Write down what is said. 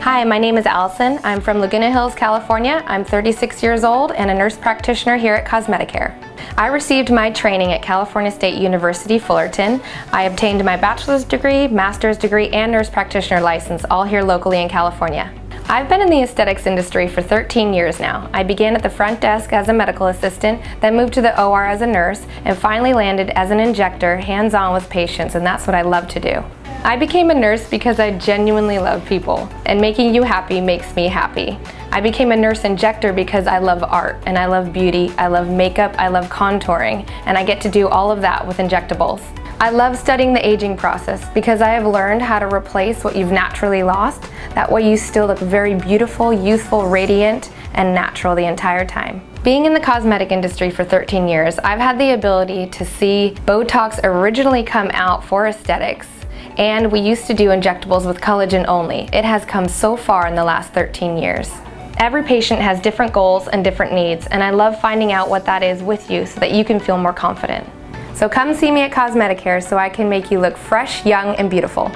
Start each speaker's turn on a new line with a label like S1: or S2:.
S1: Hi, my name is Allison. I'm from Laguna Hills, California. I'm 36 years old and a nurse practitioner here at CosmetiCare. I received my training at California State University, Fullerton. I obtained my bachelor's degree, master's degree, and nurse practitioner license, all here locally in California. I've been in the aesthetics industry for 13 years now. I began at the front desk as a medical assistant, then moved to the OR as a nurse, and finally landed as an injector, hands-on with patients, and that's what I love to do. I became a nurse because I genuinely love people, and making you happy makes me happy. I became a nurse injector because I love art, and I love beauty, I love makeup, I love contouring, and I get to do all of that with injectables. I love studying the aging process because I have learned how to replace what you've naturally lost. That way you still look very beautiful, youthful, radiant, and natural the entire time. Being in the cosmetic industry for 13 years, I've had the ability to see Botox originally come out for aesthetics, and we used to do injectables with collagen only. It has come so far in the last 13 years. Every patient has different goals and different needs, and I love finding out what that is with you so that you can feel more confident. So come see me at CosmetiCare so I can make you look fresh, young, and beautiful.